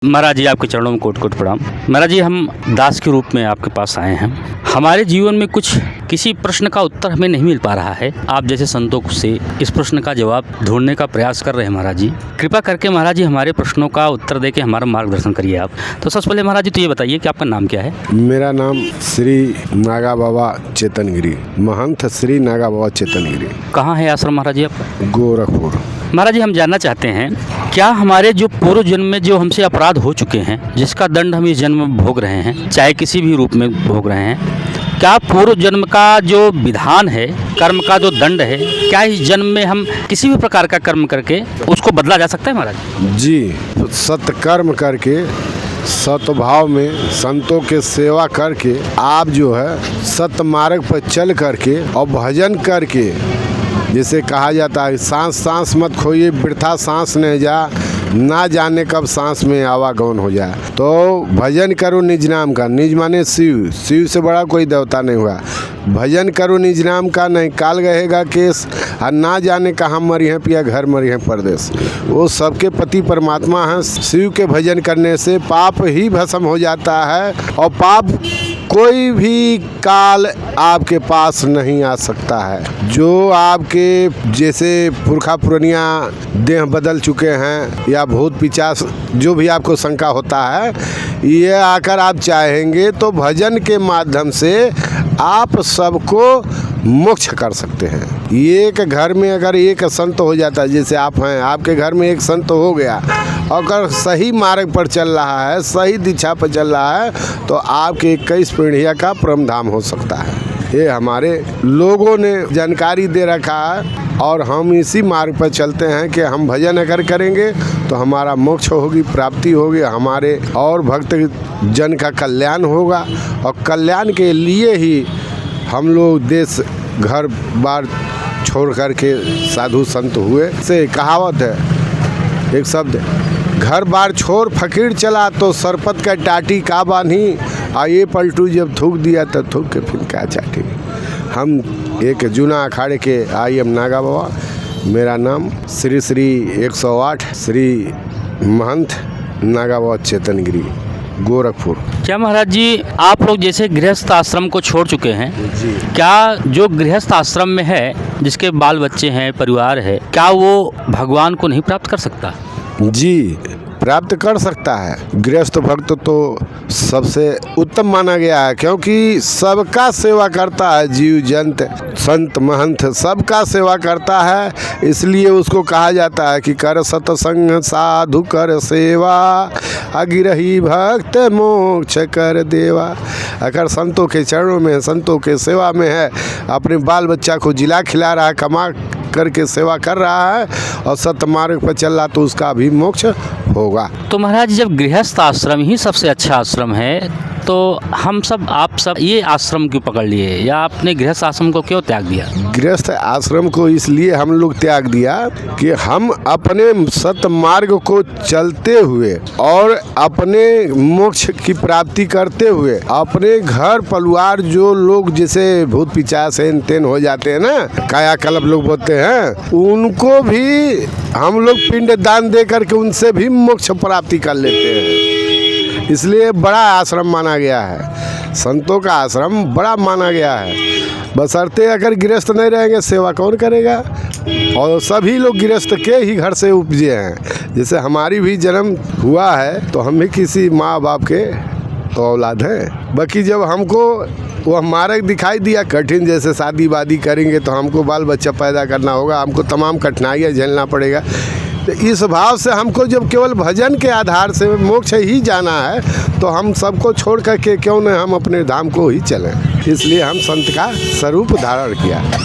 महाराज जी, आपके चरणों में कोट कोट प्रणाम। महाराज जी, हम दास के रूप में आपके पास आए हैं। हमारे जीवन में किसी प्रश्न का उत्तर हमें नहीं मिल पा रहा है। आप जैसे संतों से इस प्रश्न का जवाब ढूंढने का प्रयास कर रहे हैं। महाराज जी, कृपा करके महाराज जी हमारे प्रश्नों का उत्तर दे के हमारा मार्गदर्शन करिए आप। तो सबसे पहले महाराज जी तो ये बताइए कि आपका नाम क्या है? मेरा नाम श्री नागा बाबा चेतनगिरी, महंत श्री नागा बाबा चेतनगिरी। कहाँ है आश्रम महाराज जी आपका? गोरखपुर। महाराज जी, हम जानना चाहते हैं, क्या हमारे जो पूर्व जन्म में जो हमसे अपराध हो चुके हैं, जिसका दंड हम इस जन्म में भोग रहे हैं, चाहे किसी भी रूप में भोग रहे हैं, क्या पूर्व जन्म का जो विधान है, कर्म का जो दंड है, क्या इस जन्म में हम किसी भी प्रकार का कर्म करके उसको बदला जा सकता है महाराज? जी, सत्कर्म करके सतभाव में संतों के सेवा करके आप जो है सत मार्ग पर चल करके और भजन करके, जिसे कहा जाता है सांस सांस मत खोइए, वृथा सांस न जा, ना जाने कब सांस में आवागमन हो जाए। तो भजन करो निज नाम का। निज माने शिव, शिव से बड़ा कोई देवता नहीं हुआ। भजन करो निज नाम का, नहीं काल गहेगा केस, और ना जाने कहाँ मरी हैं पिया, घर मरी हैं परदेश। वो सबके पति परमात्मा हैं। शिव के भजन करने से पाप ही भस्म हो जाता है और पाप कोई भी काल आपके पास नहीं आ सकता है। जो आपके जैसे पुरखा पुरनिया देह बदल चुके हैं या भूत पिशाच जो भी आपको शंका होता है, ये आकर आप चाहेंगे तो भजन के माध्यम से आप सबको मोक्ष कर सकते हैं। एक घर में अगर एक संत हो जाता है, जैसे आप हैं, आपके घर में एक संत हो गया, अगर सही मार्ग पर चल रहा है, सही दिशा पर चल रहा है, तो आपके 21 पीढ़ियाँ का परमधाम हो सकता है। ये हमारे लोगों ने जानकारी दे रखा है और हम इसी मार्ग पर चलते हैं कि हम भजन अगर करेंगे तो हमारा मोक्ष होगी, प्राप्ति होगी, हमारे और भक्त जन का कल्याण होगा। और कल्याण के लिए ही हम लोग देश घर बार छोड़ करके साधु संत हुए। से कहावत है, एक शब्द, घर बार छोड़ फकीर चला तो सरपत का टाटी का बानी, आ ये पलटू जब थूक दिया तो थूक के फिर क्या चाटी। हम एक जूना अखाड़े के आई एम नागा बाबा। मेरा नाम श्री 108 श्री महंत नागा बाबा चेतनगिरी, गोरखपुर। क्या महाराज जी, आप लोग जैसे गृहस्थ आश्रम को छोड़ चुके हैं जी, क्या जो गृहस्थ आश्रम में है, जिसके बाल बच्चे हैं, परिवार है, क्या वो भगवान को नहीं प्राप्त कर सकता? जी, प्राप्त कर सकता है। गृहस्थ भक्त तो सबसे उत्तम माना गया है, क्योंकि सबका सेवा करता है। जीव जंत संत महंत सबका सेवा करता है, इसलिए उसको कहा जाता है कि कर सतसंग साधु कर सेवा, अगिरही भक्त मोक्ष कर देवा। अगर संतों के चरणों में, संतों के सेवा में है, अपने बाल बच्चा को जिला खिला रहा है, कमा करके सेवा कर रहा है और सत्य मार्ग पर चल रहा, तो उसका भी मोक्ष होगा। तो महाराज, जब गृहस्थ आश्रम ही सबसे अच्छा आश्रम है, तो हम सब, आप सब ये आश्रम क्यों पकड़ लिए, या आपने गृहस्थ आश्रम को क्यों त्याग दिया? गृहस्थ आश्रम को इसलिए हम लोग त्याग दिया कि हम अपने सत्य मार्ग को चलते हुए और अपने मोक्ष की प्राप्ति करते हुए अपने घर परिवार, जो लोग जैसे भूत पिशाच एन तेन हो जाते हैं ना, कायाकल्प लोग बोलते हैं, उनको भी हम लोग पिंड दान दे करके उनसे भी मोक्ष प्राप्ति कर लेते हैं। इसलिए बड़ा आश्रम माना गया है, संतों का आश्रम बड़ा माना गया है। बशर्ते अगर गृहस्थ नहीं रहेंगे, सेवा कौन करेगा? और सभी लोग गृहस्थ के ही घर से उपजे हैं। जैसे हमारी भी जन्म हुआ है, तो हम भी किसी माँ बाप के तो औलाद हैं। बाकी जब हमको वह मार्ग दिखाई दिया कठिन, जैसे शादी वादी करेंगे तो हमको बाल बच्चा पैदा करना होगा, हमको तमाम कठिनाइयाँ झेलना पड़ेगा, तो इस भाव से हमको जब केवल भजन के आधार से मोक्ष ही जाना है, तो हम सबको छोड़ करके क्यों न हम अपने धाम को ही चलें। इसलिए हम संत का स्वरूप धारण किया।